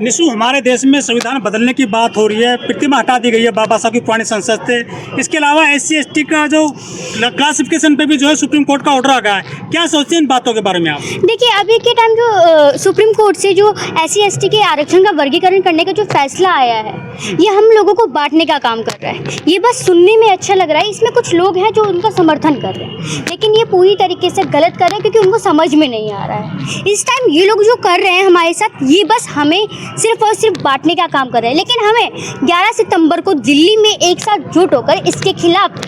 निशु, हमारे देश में संविधान बदलने की बात हो रही है, प्रतिमा हटा दी गई है बाबा साहब की पुरानी संसद से। इसके अलावा SC/ST का जो क्लासिफिकेशन पे भी जो है सुप्रीम कोर्ट का ऑर्डर आ गया है। क्या सोचते हैं इन बातों के बारे में आप? देखिए, अभी के टाइम जो सुप्रीम कोर्ट से जो SC/ST के आरक्षण का वर्गीकरण करने का जो फैसला आया है, ये हम लोगों को बांटने का काम कर रहा है। ये बस सुनने में अच्छा लग रहा है, इसमें कुछ लोग हैं जो उनका समर्थन कर रहे हैं, लेकिन ये पूरी तरीके से गलत कर रहे हैं क्योंकि उनको समझ में नहीं आ रहा है। इस टाइम ये लोग जो कर रहे हैं हमारे साथ, ये बस हमें सिर्फ और सिर्फ बांटने का काम कर रहे हैं। लेकिन हमें 11 सितंबर को दिल्ली में एक साथ जुट होकर इसके खिलाफ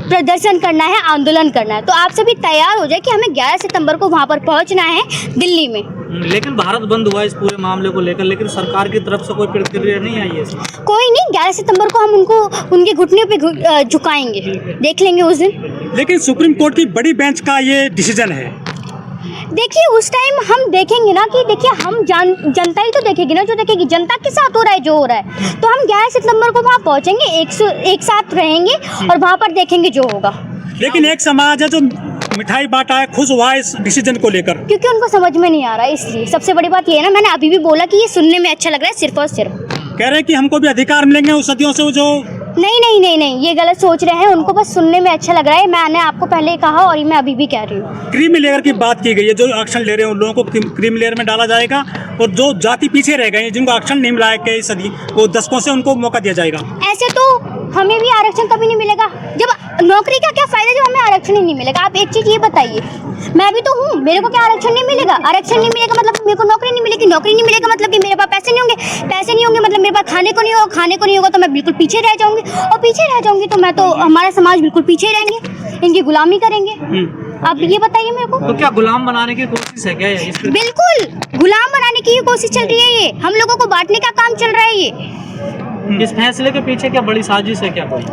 प्रदर्शन करना है, आंदोलन करना है। तो आप सभी तैयार हो जाए कि हमें 11 सितंबर को वहाँ पर पहुँचना है दिल्ली में। लेकिन भारत बंद हुआ इस पूरे मामले को लेकर, लेकिन सरकार की तरफ से कोई प्रतिक्रिया नहीं आई है। कोई नहीं, 11 सितंबर को हम उनको उनके घुटने पे झुकाएंगे, देख लेंगे उस दिन। लेकिन सुप्रीम कोर्ट की बड़ी बेंच का ये डिसीजन है। देखिए, उस टाइम हम देखेंगे ना कि देखिए हम जनता ही तो देखेगी ना, जो देखेगी जनता के साथ हो रहा है जो हो रहा है। तो हम 11 सितंबर को वहाँ पहुँचेंगे, एक साथ रहेंगे और वहाँ पर देखेंगे जो होगा। लेकिन एक समाज है जो मिठाई बांटा है, खुश हुआ है इस डिसीजन को लेकर, क्योंकि उनको समझ में नहीं आ रहा है। इसलिए सबसे बड़ी बात ये है ना, मैंने अभी भी बोला कि ये सुनने में अच्छा लग रहा है सिर्फ और सिर्फ। कह रहे हैं कि हमको भी अधिकार मिलेंगे उस सदियों से जो। नहीं नहीं नहीं नहीं, ये गलत सोच रहे हैं। उनको बस सुनने में अच्छा लग रहा है। मैंने आपको पहले कहा और मैं अभी भी कह रही हूँ। क्रीमी लेयर की बात की गई है, जो आरक्षण ले रहे हैं उन लोगों को क्रीमी लेयर में डाला जाएगा, और जो जाति पीछे रह गए जिनको आरक्षण नहीं मिला है इस सदी, वो दशकों से उनको मौका दिया जाएगा। ऐसे तो हमें भी आरक्षण कभी नहीं मिलेगा। जब नौकरी का क्या फायदा जब हमें आरक्षण ही नहीं मिलेगा? आप एक चीज़ ये बताइए, मैं भी तो हूँ, मेरे को क्या आरक्षण नहीं मिलेगा? आरक्षण नहीं मिलेगा मतलब मेरे को नौकरी नहीं मिलेगी, नौकरी नहीं मिलेगा मतलब कि मेरे पास पैसे नहीं होंगे, पैसे नहीं होंगे मतलब मेरे पास खाने को नहीं होगा, खाने को नहीं होगा तो मैं बिल्कुल पीछे रह जाऊंगी, और पीछे रह जाऊंगी तो मैं तो हमारा समाज बिल्कुल पीछे रहेंगे, इनकी गुलामी करेंगे। आप ये बताइए मेरे को। तो क्या गुलाम बनाने की कोशिश है क्या ये? बिल्कुल गुलाम बनाने की ये कोशिश चल रही है। ये हम लोगों को बांटने का काम चल रहा है। ये इस फैसले के पीछे क्या बड़ी साजिश है क्या कोई?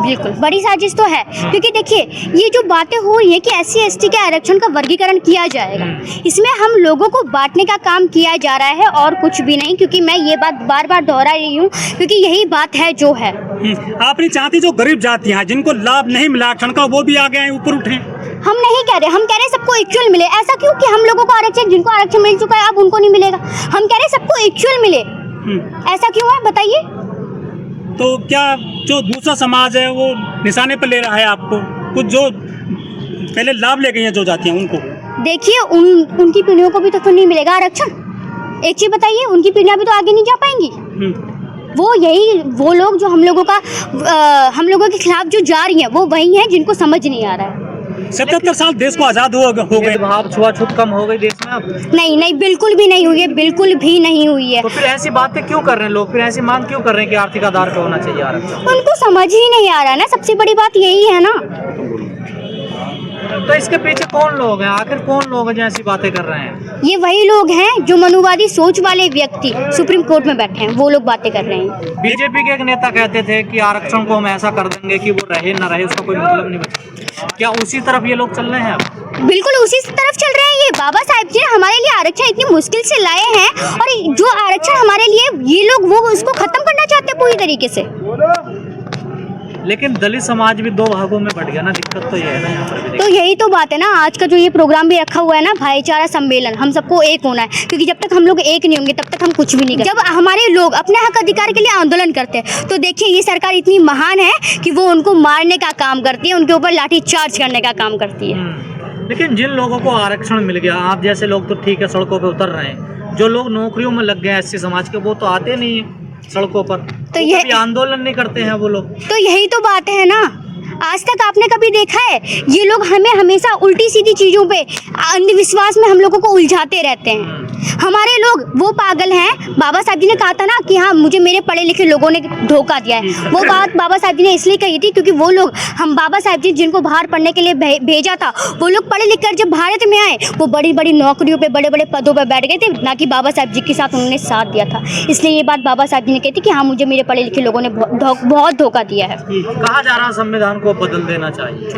बिल्कुल बड़ी साजिश तो है, क्योंकि देखिए ये जो बातें हो रही है कि SC/ST के आरक्षण का वर्गीकरण किया जाएगा, इसमें हम लोगों को बांटने का काम किया जा रहा है और कुछ भी नहीं। क्योंकि मैं ये बात बार बार दोहरा रही हूँ, क्योंकि यही बात है जो है। आप नहीं चाहती जो गरीब जाति हैं जिनको लाभ नहीं मिला आरक्षण का, वो भी आगे आए, ऊपर उठे? हम नहीं कह रहे, हम कह रहे सबको इक्वल मिले। ऐसा क्यों कि हम लोगों को आरक्षण, जिनको आरक्षण मिल चुका है अब उनको नहीं मिलेगा? हम कह रहे सबको इक्वल मिले। ऐसा क्यों है बताइए? तो क्या जो दूसरा समाज है वो निशाने पर ले रहा है आपको? कुछ जो पहले लाभ ले गई हैं जो जातियाँ, उनको देखिए उनकी पीढ़ियों को भी तो नहीं मिलेगा आरक्षण। एक चीज बताइए, उनकी पीढ़ियां भी तो आगे नहीं जा पाएंगी। वो लोग जो हम लोगों के खिलाफ जो जा रही हैं, वो वही हैं जिनको समझ नहीं आ रहा है। 77 साल देश को आज़ाद हो गए। भाव छुआछूत कम हो गई देश में अब? नहीं नहीं, बिल्कुल भी नहीं हुई है, बिल्कुल भी नहीं हुई है। तो फिर ऐसी बातें क्यों कर रहे हैं लोग? फिर ऐसी मांग क्यों कर रहे हैं कि आर्थिक आधार पे होना चाहिए आरक्षण? उनको समझ ही नहीं आ रहा है ना, सबसे बड़ी बात यही है ना। तो इसके पीछे कौन लोग हैं? आखिर कौन लोग हैं जो ऐसी बातें कर रहे हैं? ये वही लोग हैं जो मनुवादी सोच वाले व्यक्ति सुप्रीम कोर्ट में बैठे हैं, वो लोग बातें कर रहे हैं। बीजेपी के एक नेता कहते थे कि आरक्षण को हम ऐसा कर देंगे कि वो रहे ना रहे उसका कोई मतलब नहीं बचा। क्या उसी तरफ ये लोग चल रहे हैं अब? बिल्कुल उसी तरफ चल रहे हैं। ये बाबा साहब जी ने हमारे लिए आरक्षण इतनी मुश्किल से लाए हैं, और जो आरक्षण हमारे लिए ये लोग वो उसको खत्म करना चाहते हैं पूरी तरीके से। लेकिन दलित समाज भी दो भागों में बढ़ गया ना, दिक्कत तो ये है ना यहाँ पर भी। तो यही तो बात है ना, आज का जो ये प्रोग्राम भी रखा हुआ है ना, भाईचारा सम्मेलन, हम सबको एक होना है। क्योंकि जब तक हम लोग एक नहीं होंगे तब तक हम कुछ भी नहीं करेंगे। जब हमारे लोग अपने हक अधिकार के लिए आंदोलन करते हैं, तो देखिए ये सरकार इतनी महान है कि वो उनको मारने का काम करती है, उनके ऊपर लाठी चार्ज करने का काम करती है। लेकिन जिन लोगों को आरक्षण मिल गया, आप जैसे लोग तो ठीक है सड़कों पे उतर रहे हैं, जो लोग नौकरियों में लग गए SC समाज के, वो तो आते नहीं है सड़कों पर, तो ये आंदोलन नहीं करते हैं वो लोग। तो यही तो बात है ना, आज तक आपने कभी देखा है? ये लोग हमें हमेशा उल्टी सीधी चीज़ों पे, अंधविश्वास में हम लोगों को उलझाते रहते हैं। हमारे लोग वो पागल हैं। बाबा साहब जी ने कहा था ना कि हाँ मुझे मेरे पढ़े लिखे लोगों ने धोखा दिया है। वो बात बाबा साहब जी ने इसलिए कही थी क्योंकि वो लोग, हम बाबा साहब जी जिनको बाहर पढ़ने के लिए भेजा था, वो लोग पढ़े लिख कर जब भारत में आए, वो बड़ी बड़ी नौकरियों पे, बड़े बड़े पदों पर बैठ गए थे, ना कि बाबा साहब जी के साथ उन्होंने साथ दिया था। इसलिए ये बात बाबा साहब जी ने कही थी कि हाँ मुझे मेरे पढ़े लिखे लोगों ने बहुत धोखा दिया है। कहा जा रहा संविधान को बदल देना चाहिए?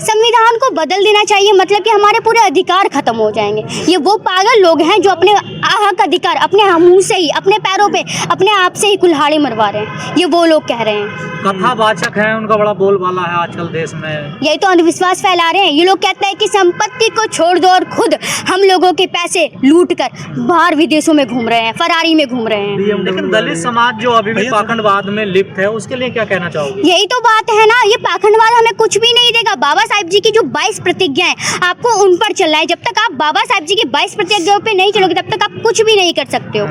संविधान को बदल देना चाहिए मतलब कि हमारे पूरे अधिकार खत्म हो जाएंगे। ये वो पागल लोग हैं जो अपने हक अधिकार अपने मुंह से ही अपने पैरों पे अपने आप से ही कुल्हाड़ी मरवा रहे हैं। ये वो लोग कह रहे हैं। कथावाचक है, उनका बड़ा बोलबाला है आजकल देश में। यही तो अंधविश्वास फैला रहे हैं। ये लोग कहते हैं कि संपत्ति को छोड़ दो और खुद हम लोगों के पैसे लूट कर बाहर विदेशों में घूम रहे हैं, फरारी में घूम रहे हैं। लेकिन दलित समाज जो अभी भी पाखंडवाद में लिप्त है, उसके लिए क्या कहना चाहोगे? यही तो बात है ना, ये पाखंडवाद हमें कुछ भी नहीं देगा। बाबा साहब जी की जो 22 प्रतिज्ञाएं आपको उन पर चलना है। जब तक आप बाबा साहब जी की 22 प्रतिज्ञाओं पे नहीं चलोगे तब तक आप कुछ भी नहीं कर सकते हो।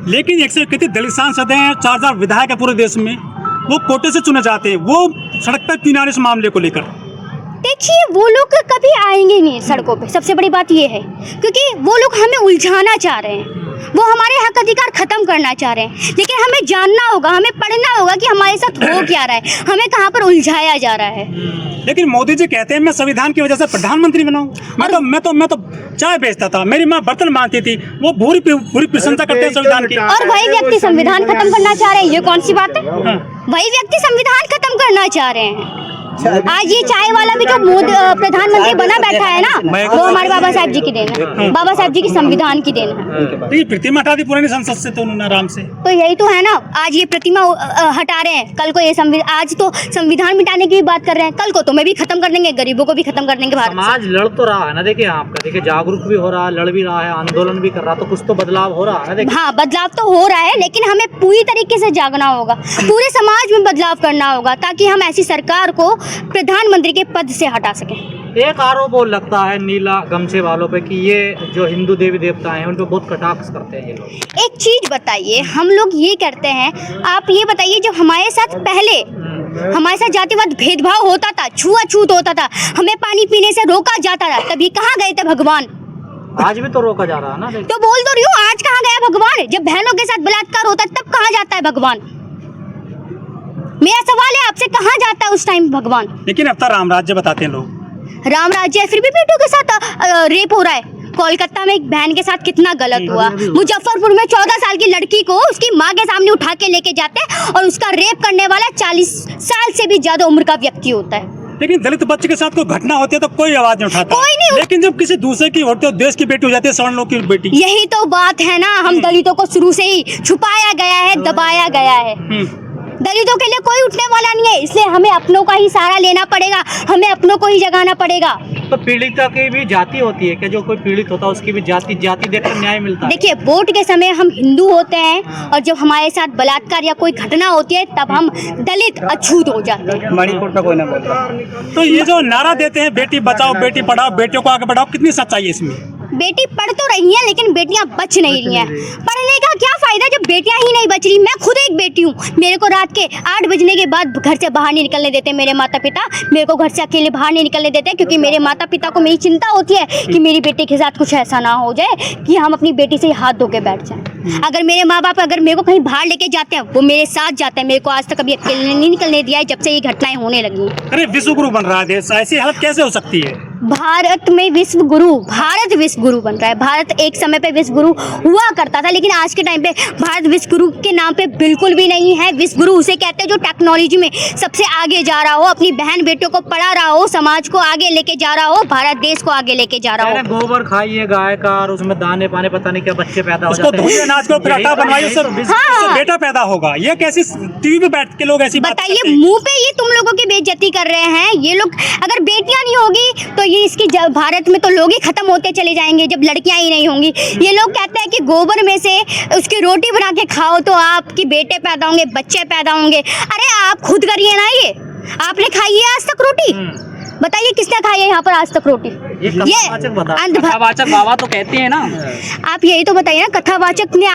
लेकिन 131 दलित सांसद हैं, 4000 विधायक है पूरे देश में, वो कोटे से चुने जाते हैं, वो सड़क पर क्यों ना इस मामले को लेकर? देखिए वो लोग कभी आएंगे नहीं सड़कों पे, सबसे बड़ी बात ये है, क्योंकि वो लोग हमें उलझाना चाह रहे हैं, वो हमारे हक अधिकार खत्म करना चाह रहे हैं। लेकिन हमें जानना होगा, हमें पढ़ना होगा कि हमारे साथ हो क्या रहा है, हमें कहाँ पर उलझाया जा रहा है। लेकिन मोदी जी कहते हैं मैं संविधान की वजह से प्रधानमंत्री बनाऊं। मैं तो चाय बेचता था, मेरी माँ बर्तन मांगती थी, वो पूरी प्रशंसा करते हैं संविधान की। और वही व्यक्ति संविधान खत्म करना चाह रहे हैं, ये कौन सी बात है? वही व्यक्ति संविधान खत्म करना चाह रहे हैं। आज ये चाय वाला भी जो प्रधानमंत्री बना बैठा है ना, वो हमारे बाबा साहब जी की देन है, बाबा साहब जी की संविधान की देन है। तो ये प्रतिमा हटा दी पुरानी संसद से तो उन्होंने आराम से। तो यही तो है ना, आज ये प्रतिमा हटा रहे हैं, कल को ये आज तो संविधान मिटाने की भी बात कर रहे हैं, कल को तुम्हें भी खत्म कर देंगे, गरीबों को भी खत्म कर देंगे। भारत समाज लड़ तो रहा है ना, देखिए आपका, देखिए जागरूक भी हो रहा है, लड़ भी रहा है, आंदोलन भी कर रहा, तो कुछ तो बदलाव हो रहा है। हाँ, बदलाव तो हो रहा है, लेकिन हमें पूरी तरीके से जागना होगा, पूरे समाज में बदलाव करना होगा, ताकि हम ऐसी सरकार को प्रधानमंत्री के पद से हटा सकें। एक आरोप और लगता है नीला गमछे वालों पे कि ये जो हिंदू देवी देवता हैं उन पे बहुत कटाक्ष करते हैं ये लोग। एक चीज बताइए, हम लोग ये करते हैं, आप ये बताइए, जब हमारे साथ पहले हमारे साथ जातिवाद भेदभाव होता था, छुआछूत होता था, हमें पानी पीने से रोका जाता था, तभी कहाँ गए थे भगवान? आज भी तो रोका जा रहा है ना। तो बोल तो रही हूँ, आज कहाँ गया भगवान? जब बहनों के साथ बलात्कार होता है तब कहाँ जाता है भगवान? मेरा सवाल है आपसे, कहाँ जाता है उस टाइम भगवान? लेकिन अब तो राम राज्य बताते हैं लोग। राम राज्य है, फिर भी बेटों के साथ रेप हो रहा है। कोलकाता में एक बहन के साथ कितना गलत हुआ। मुजफ्फरपुर में 14 साल की लड़की को उसकी माँ के सामने उठा के लेके जाते हैं और उसका रेप करने वाला 40 साल से भी ज्यादा उम्र का व्यक्ति होता है। लेकिन दलित बच्चे के साथ कोई घटना होती है तो कोई आवाज नहीं उठाता, कोई नहीं। लेकिन जब किसी दूसरे की होती है, देश की बेटी हो जाती है, सवर्ण लोग की बेटी। यही तो बात है ना, हम दलितों को शुरू से ही छुपाया गया है, दबाया गया है। दलितों के लिए कोई उठने वाला नहीं है, इसलिए हमें अपनों का ही सहारा लेना पड़ेगा, हमें अपनों को ही जगाना पड़ेगा। तो पीड़िता की भी जाति होती है कि जो कोई पीड़ित होता है उसकी भी जाति देखकर न्याय मिलता है। देखिए, वोट के समय हम हिंदू होते हैं और जब हमारे साथ बलात्कार या कोई घटना होती है तब हम दलित अछूत हो जाते हैं। मणिपुर का कोई ना बोलता। तो ये जो नारा देते हैं बेटी बचाओ बेटी पढ़ाओ, बेटियों को आगे बढ़ाओ, कितनी सच्चाई है इसमें? बेटी पढ़ तो रही है लेकिन बेटियां बच नहीं रही हैं। पढ़ने का क्या फायदा जब बेटियां ही नहीं बच रही? मैं खुद एक बेटी हूँ, मेरे को रात के 8 बजने के बाद घर से बाहर नहीं निकलने देते मेरे माता पिता, मेरे को घर से अकेले बाहर नहीं निकलने देते, क्योंकि मेरे माता पिता को मेरी चिंता होती है कि मेरी बेटी के साथ कुछ ऐसा ना हो जाए कि हम अपनी बेटी से हाथ धो के बैठ जाएं। अगर मेरे माँ बाप अगर मेरे को कहीं बाहर लेके जाते हैं, वो मेरे साथ जाते हैं, मेरे को आज तक कभी अकेले नहीं निकलने दिया है जब से ये घटनाएं होने लगी। अरे विश्व गुरु बन रहा है देश, ऐसी हालत कैसे हो सकती है? भारत में विश्व गुरु, भारत विश्व गुरु बन रहा है। भारत एक समय पे विश्व गुरु हुआ करता था, लेकिन आज के टाइम पे भारत विश्व गुरु के नाम पे बिल्कुल भी नहीं है। विश्व गुरु उसे कहते हैं जो टेक्नोलॉजी में सबसे आगे जा रहा हो, अपनी बहन बेटों को पढ़ा रहा हो, समाज को आगे लेके जा रहा हो, भारत देश को आगे लेके जा रहा हो। गोबर खाइए गाय का और उसमें दाने पाने पता नहीं क्या बच्चे पैदा हो जाते हैं। अनाज को पराठा बनवाइए, उससे बेटा पैदा होगा। ये कैसी टीवी पे बैठ के लोग ऐसी बात बताइए, करते हैं? मुंह पे ये तुम लोगों की बेइज्जती कर रहे हैं ये लोग। अगर बेटियां नहीं होगी तो ये इसकी भारत में तो लोग ही खत्म होते चले जाएंगे जब लड़कियां ही नहीं होंगी। ये लोग कहते हैं कि गोबर में से उसकी रोटी बना के खाओ तो आपके बेटे पैदा होंगे, बच्चे पैदा होंगे। अरे आप खुद करिए ना, ये आपने खाई है आज तक रोटी? बताइए किसने खाई है यहाँ पर आज तक रोटी? ये कथावाचक बाबा तो कहते हैं ना। आप यही तो बताइए ना, कथावाचक ने